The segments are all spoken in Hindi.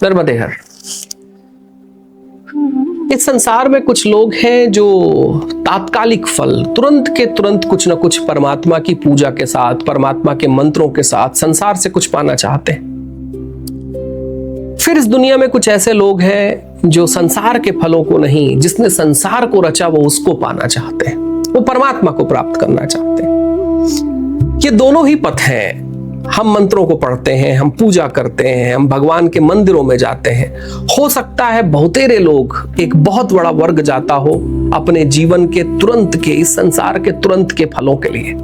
नर्मदे हर। इस संसार में कुछ लोग हैं जो तात्कालिक फल तुरंत के तुरंत कुछ ना कुछ परमात्मा की पूजा के साथ, परमात्मा के मंत्रों के साथ संसार से कुछ पाना चाहते हैं। फिर इस दुनिया में कुछ ऐसे लोग हैं जो संसार के फलों को नहीं, जिसने संसार को रचा वो उसको पाना चाहते हैं, वो परमात्मा को प्राप्त करना चाहते हैं। ये दोनों ही पथ हैं। हम मंत्रों को पढ़ते हैं, हम पूजा करते हैं, हम भगवान के मंदिरों में जाते हैं। हो सकता है बहुतेरे लोग, एक बहुत बड़ा वर्ग जाता हो अपने जीवन के तुरंत के, इस संसार के तुरंत के फलों के लिए।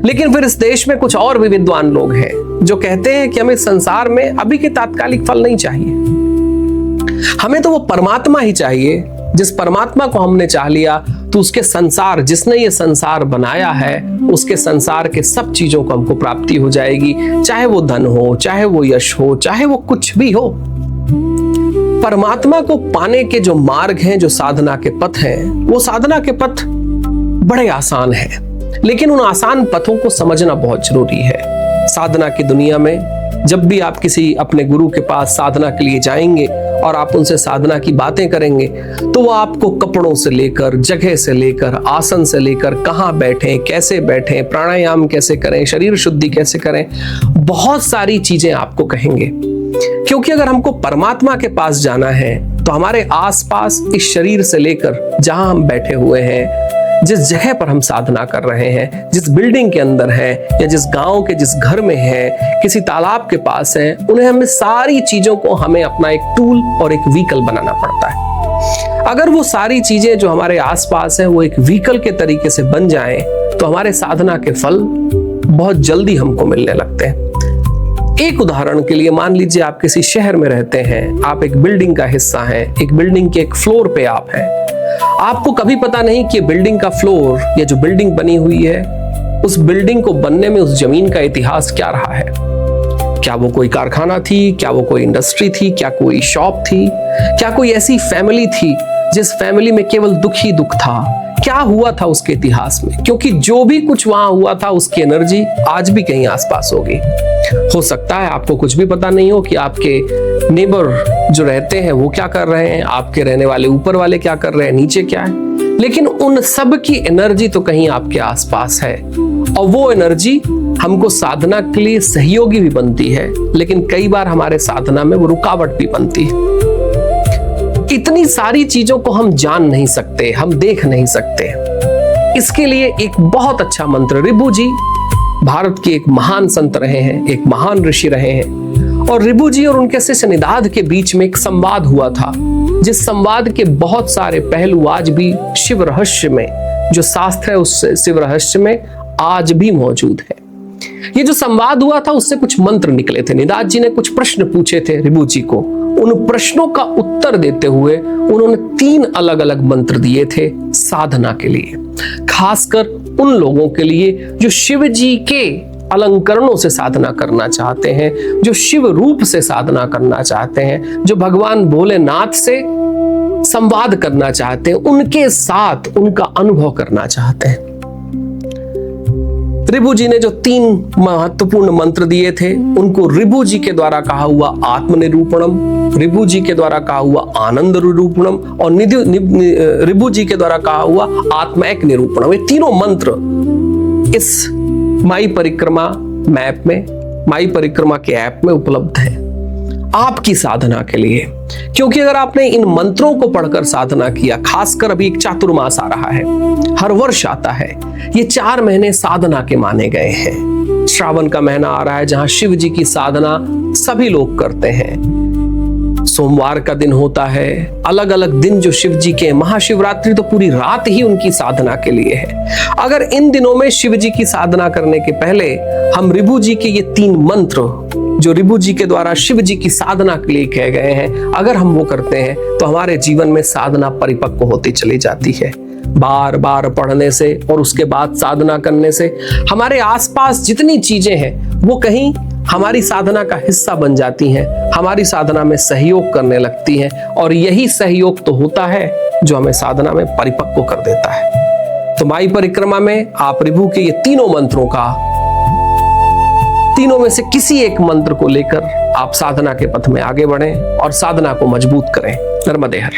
लेकिन फिर इस देश में कुछ और भी विद्वान लोग हैं जो कहते हैं कि हमें संसार में अभी के तात्कालिक फल नहीं चाहिए, हमें तो वो परमात्मा ही चाहिए। जिस परमात्मा को हमने चाह लिया तो उसके संसार, जिसने ये संसार बनाया है, उसके संसार के सब चीजों को हमको प्राप्ति हो जाएगी, चाहे वो धन हो, चाहे वो यश हो, चाहे वो कुछ भी हो। परमात्मा को पाने के जो मार्ग हैं, जो साधना के पथ हैं, वो साधना के पथ बड़े आसान हैं, लेकिन उन आसान पथों को समझना बहुत जरूरी है। साधना की दुनिया में जब भी आप किसी अपने गुरु के पास साधना के लिए जाएंगे और आप उनसे साधना की बातें करेंगे तो वो आपको कपड़ों से लेकर, जगह से लेकर, आसन से लेकर, कहाँ बैठें, कैसे बैठें, प्राणायाम कैसे करें, शरीर शुद्धि कैसे करें, बहुत सारी चीजें आपको कहेंगे। क्योंकि अगर हमको परमात्मा के पास जाना है तो हमारे आसपास इस शरीर से लेकर जहां हम बैठे हुए हैं, जिस जगह पर हम साधना कर रहे हैं, जिस बिल्डिंग के अंदर है या जिस गांव के जिस घर में है, किसी तालाब के पास है, उन्हें हमें सारी चीजों को हमें अपना एक टूल और एक व्हीकल बनाना पड़ता है। अगर वो सारी चीजें जो हमारे आसपास है वो एक व्हीकल के तरीके से बन जाएं तो हमारे साधना के फल बहुत जल्दी हमको मिलने लगते हैं। एक उदाहरण के लिए मान लीजिए आप किसी शहर में रहते हैं, आप एक बिल्डिंग का हिस्सा हैं, एक बिल्डिंग के एक फ्लोर पे आप हैं। आपको कभी पता नहीं कि बिल्डिंग का फ्लोर या जो बिल्डिंग बनी हुई है, उस बिल्डिंग को बनने में उस जमीन का इतिहास क्या रहा है। क्या वो कोई कारखाना थी, क्या वो कोई इंडस्ट्री थी, क्या कोई शॉप थी, क्या कोई ऐसी फैमिली थी जिस फैमिली में केवल दुख ही दुख था, क्या हुआ था उसके इतिहास में। क्योंकि जो भी कुछ वहां हुआ था उसकी एनर्जी आज भी कहीं आसपास होगी। हो सकता है आपको कुछ भी पता नहीं हो कि आपके नेबर जो रहते हैं वो क्या कर रहे हैं, आपके रहने वाले ऊपर वाले क्या कर रहे हैं, नीचे क्या है, लेकिन उन सब की एनर्जी तो कहीं आपके आसपास है। और वो एनर्जी हमको साधना के लिए सहयोगी भी बनती है, लेकिन कई बार हमारे साधना में वो रुकावट भी बनती है। इतनी सारी चीजों को हम जान नहीं सकते, हम देख नहीं सकते। इसके लिए एक बहुत अच्छा मंत्र, ऋभु जी भारत के एक महान संत रहे हैं, एक महान ऋषि रहे हैं, और ऋभु जी और उनके शिष्य निदाद के बीच में एक संवाद हुआ था, जिस संवाद के बहुत सारे पहलू आज भी शिव रहस्य में, जो शास्त्र है उस शिव रहस्य में आज भी मौजूद है। ये जो संवाद हुआ था उससे कुछ मंत्र निकले थे। निदाद जी ने कुछ प्रश्न पूछे थे ऋभु जी को। उन प्रश्नों का उत्तर देते हुए उन्होंने 3 अलग अलग मंत्र दिए थे साधना के लिए, खासकर उन लोगों के लिए जो शिव जी के अलंकरणों से साधना करना चाहते हैं, जो शिव रूप से साधना करना चाहते हैं, जो भगवान भोलेनाथ से संवाद करना चाहते हैं, उनके साथ उनका अनुभव करना चाहते हैं। ऋभु जी ने जो 3 महत्वपूर्ण मंत्र दिए थे, उनको ऋभु जी के द्वारा कहा हुआ आत्मनिरूपणम, ऋभु जी के द्वारा कहा हुआ आनंद निरूपणम और ऋभु जी के द्वारा कहा हुआ आत्मैक निरूपणम। ये तीनों मंत्र इस माई परिक्रमा मैप में, माई परिक्रमा के ऐप में उपलब्ध है आपकी साधना के लिए। क्योंकि अगर आपने इन मंत्रों को पढ़कर साधना किया, खासकर अभी एक चातुर्मास आ रहा है, हर वर्ष आता है, ये 4 महीने साधना के माने गए हैं। श्रावण का महीना आ रहा है जहां शिव जी की साधना सभी लोग करते हैं। सोमवार का दिन होता है, अलग अलग दिन जो शिव जी के, महाशिवरात्रि तो पूरी रात ही उनकी साधना के लिए है। अगर इन दिनों में शिव जी की साधना करने के पहले हम ऋभु जी के ये 3 मंत्र जो ऋभु जी के द्वारा शिव जी की साधना के लिए कहे गए हैं, अगर हम वो करते हैं तो हमारे जीवन में साधना परिपक्व होती चली जाती है। बार बार पढ़ने से और उसके बाद साधना करने से हमारे आसपास जितनी चीजें हैं वो कहीं हमारी साधना का हिस्सा बन जाती हैं, हमारी साधना में सहयोग करने लगती हैं, और यही सहयोग तो होता है जो हमें साधना में परिपक्व कर देता है। तो माई परिक्रमा में आप ऋभु के ये तीनों मंत्रों का तीनों में से किसी एक मंत्र को लेकर आप साधना के पथ में आगे बढ़ें और साधना को मजबूत करें। नर्मदे हर।